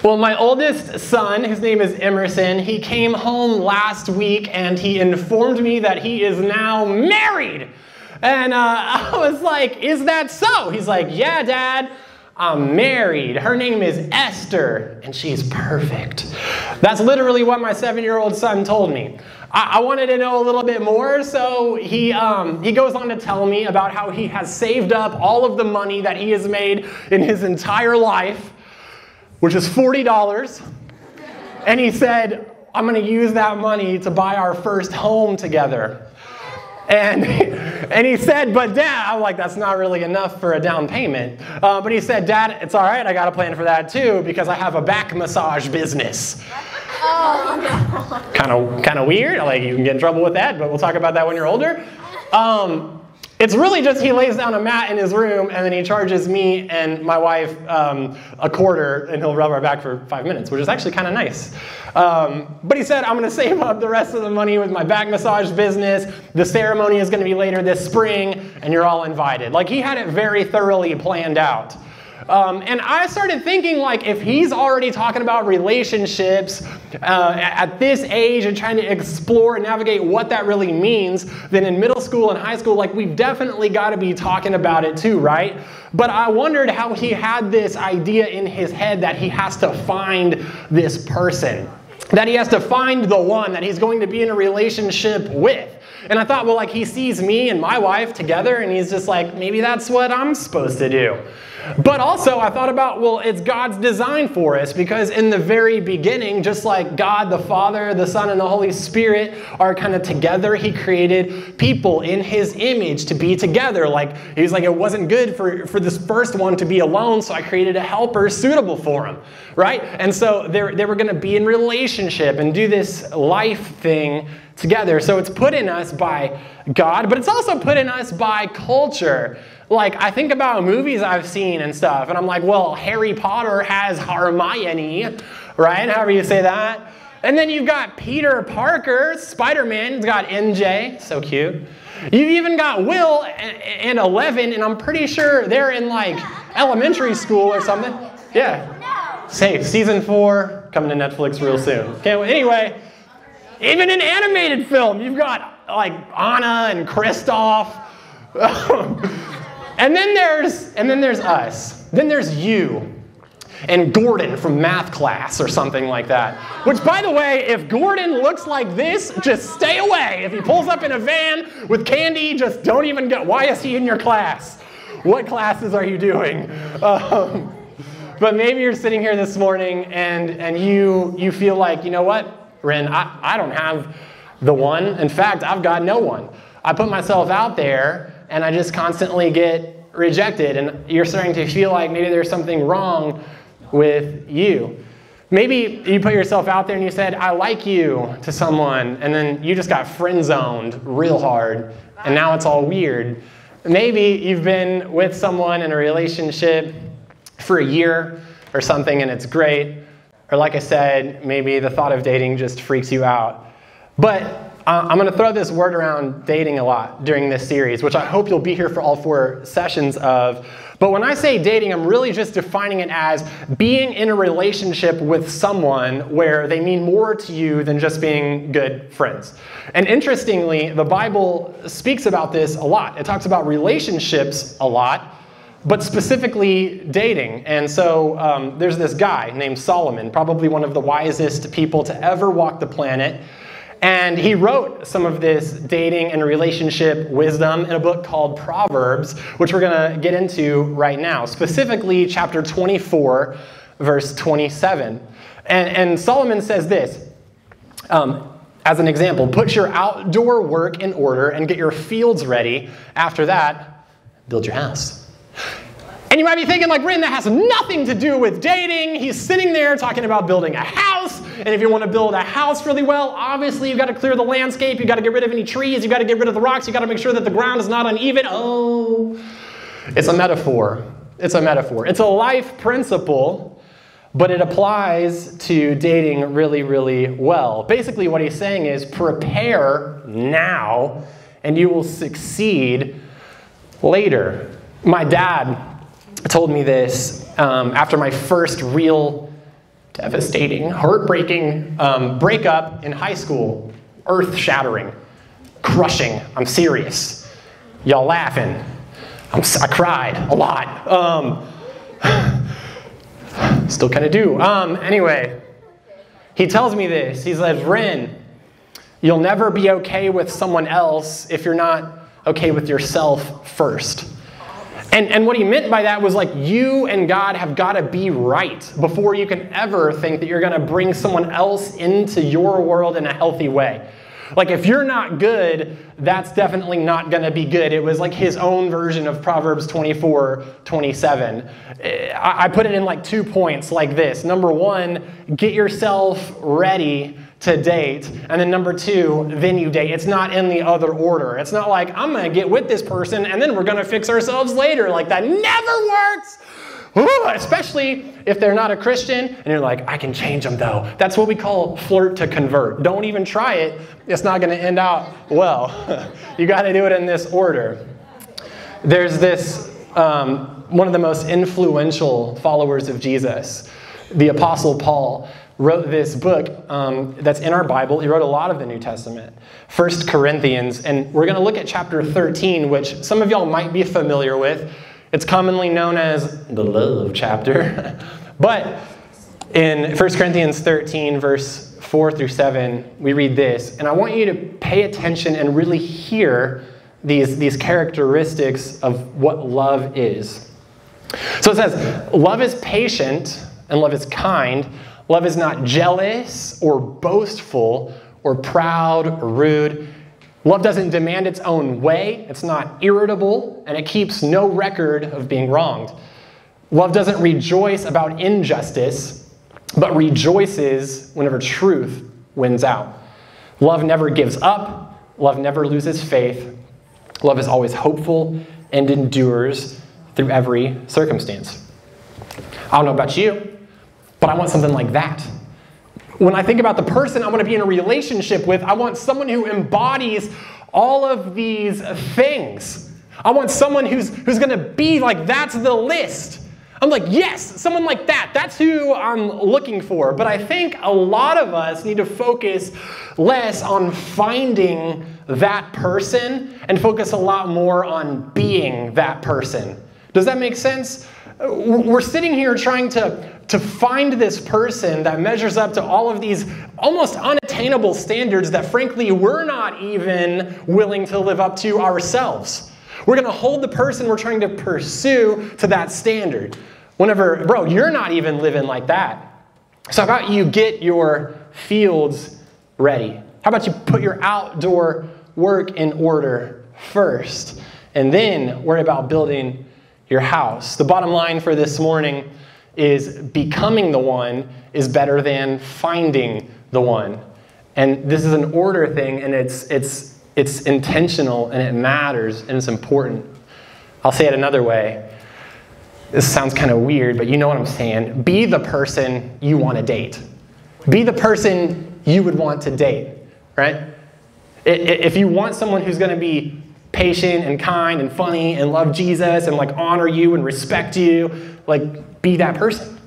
Well, my oldest son, his name is Emerson, he came home last week and he informed me that he is now married. And I was like, is that so? He's like, yeah, Dad, I'm married. Her name is Esther, and she's perfect. That's literally what my 7-year-old son told me. I wanted to know a little bit more, so he goes on to tell me about how he has saved up all of the money that he has made in his entire life, which is $40. And he said, I'm going to use that money to buy our first home together. And he said, but Dad, I'm like, that's not really enough for a down payment. But he said, Dad, it's all right, I got a plan for that too, because I have a back massage business. Oh, no. Kind of weird, like you can get in trouble with that, but we'll talk about that when you're older. It's really just he lays down a mat in his room and then he charges me and my wife a quarter and he'll rub our back for 5 minutes, which is actually kind of nice. But he said, I'm going to save up the rest of the money with my back massage business. The ceremony is going to be later this spring and you're all invited. Like he had it very thoroughly planned out. And I started thinking, like, if he's already talking about relationships at this age and trying to explore and navigate what that really means, then in middle school and high school, like, we've definitely got to be talking about it too, right? But I wondered how he had this idea in his head that he has to find this person, that he has to find the one that he's going to be in a relationship with. And I thought, well, like, he sees me and my wife together, and he's just like, maybe that's what I'm supposed to do. But also, I thought about, well, it's God's design for us, because in the very beginning, just like God, the Father, the Son, and the Holy Spirit are kind of together, he created people in his image to be together. Like, he was like, it wasn't good for this first one to be alone, so I created a helper suitable for him, right? And so they were going to be in relationship and do this life thing together. So it's put in us by God, but it's also put in us by culture. Like, I think about movies I've seen and stuff, and I'm like, well, Harry Potter has Hermione, right? However you say that. And then you've got Peter Parker, Spider-Man's got MJ, so cute. You've even got Will and Eleven, and I'm pretty sure they're in, like, elementary school or something. Yeah. Say, season 4, coming to Netflix real soon. Okay, well, anyway, even in animated film, you've got, like, Anna and Kristoff. And then there's us. Then there's you and Gordon from math class or something like that. Which, by the way, if Gordon looks like this, just stay away. If he pulls up in a van with candy, just don't even go. Why is he in your class? What classes are you doing? But maybe you're sitting here this morning and you feel like, you know what, Ren, I don't have the one. In fact, I've got no one. I put myself out there and I just constantly get rejected, and you're starting to feel like maybe there's something wrong with you. Maybe you put yourself out there and you said, I like you to someone, and then you just got friend-zoned real hard, and now it's all weird. Maybe you've been with someone in a relationship for a year or something, and it's great. Or like I said, maybe the thought of dating just freaks you out. But I'm going to throw this word around dating a lot during this series, which I hope you'll be here for all 4 sessions of. But when I say dating, I'm really just defining it as being in a relationship with someone where they mean more to you than just being good friends. And interestingly, the Bible speaks about this a lot. It talks about relationships a lot, but specifically dating. And so there's this guy named Solomon, probably one of the wisest people to ever walk the planet. And he wrote some of this dating and relationship wisdom in a book called Proverbs, which we're going to get into right now, specifically chapter 24, verse 27. And Solomon says this, as an example, put your outdoor work in order and get your fields ready. After that, build your house. And you might be thinking, like, Ren, that has nothing to do with dating. He's sitting there talking about building a house. And if you want to build a house really well, obviously you've got to clear the landscape. You've got to get rid of any trees. You've got to get rid of the rocks. You've got to make sure that the ground is not uneven. Oh, it's a metaphor. It's a metaphor. It's a life principle, but it applies to dating really, really well. Basically what he's saying is prepare now and you will succeed later. My dad told me this after my first real devastating, heartbreaking breakup in high school. Earth-shattering, crushing. I'm serious. Y'all laughing. I cried a lot. Still kind of do. Anyway, he tells me this. He says, Ren, you'll never be okay with someone else if you're not okay with yourself first. And what he meant by that was like, you and God have got to be right before you can ever think that you're going to bring someone else into your world in a healthy way. Like, if you're not good, that's definitely not going to be good. It was like his own version of Proverbs 24:27. I put it in like 2 points like this. Number 1, get yourself ready to date. And then number 2, then you date. It's not in the other order. It's not like, I'm going to get with this person and then we're going to fix ourselves later. Like, that never works. Ooh, especially if they're not a Christian and you're like, I can change them though. That's what we call flirt to convert. Don't even try it. It's not going to end out well. You got to do it in this order. There's this, one of the most influential followers of Jesus, the Apostle Paul, wrote this book that's in our Bible. He wrote a lot of the New Testament, 1 Corinthians. And we're going to look at chapter 13, which some of y'all might be familiar with. It's commonly known as the love chapter. But in 1 Corinthians 13, verse 4 through 7, we read this. And I want you to pay attention and really hear these characteristics of what love is. So it says, love is patient and love is kind. Love is not jealous or boastful or proud or rude. Love doesn't demand its own way. It's not irritable, and it keeps no record of being wronged. Love doesn't rejoice about injustice, but rejoices whenever truth wins out. Love never gives up. Love never loses faith. Love is always hopeful and endures through every circumstance. I don't know about you, but I want something like that. When I think about the person I want to be in a relationship with, I want someone who embodies all of these things. I want someone who's going to be like, that's the list. I'm like, yes, someone like that. That's who I'm looking for. But I think a lot of us need to focus less on finding that person and focus a lot more on being that person. Does that make sense? We're sitting here trying to find this person that measures up to all of these almost unattainable standards that, frankly, we're not even willing to live up to ourselves. We're going to hold the person we're trying to pursue to that standard. Whenever, bro, you're not even living like that. So how about you get your fields ready? How about you put your outdoor work in order first, and then worry about building your house? The bottom line for this morning is becoming the one is better than finding the one. And this is an order thing, and it's intentional, and it matters, and it's important. I'll say it another way. This sounds kind of weird, but you know what I'm saying. Be the person you want to date. Be the person you would want to date, right? If you want someone who's going to be patient and kind and funny and love Jesus and like honor you and respect you, like be that person.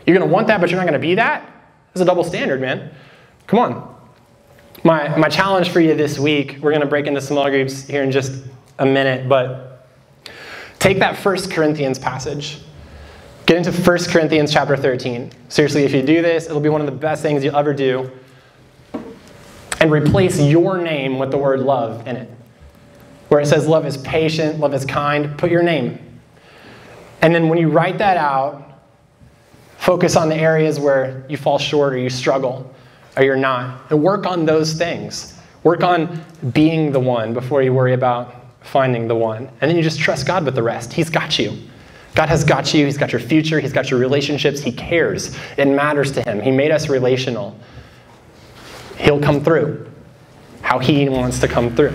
You're going to want that, but you're not going to be that? It's a double standard, man. Come on. My challenge for you this week, we're going to break into small groups here in just a minute, but take that 1 Corinthians passage. Get into 1 Corinthians chapter 13. Seriously, if you do this, it'll be one of the best things you'll ever do. And replace your name with the word love in it. Where it says love is patient, love is kind, put your name. And then when you write that out, focus on the areas where you fall short or you struggle or you're not. And work on those things. Work on being the one before you worry about finding the one. And then you just trust God with the rest. He's got you. God has got you. He's got your future. He's got your relationships. He cares. It matters to him. He made us relational. He'll come through how he wants to come through.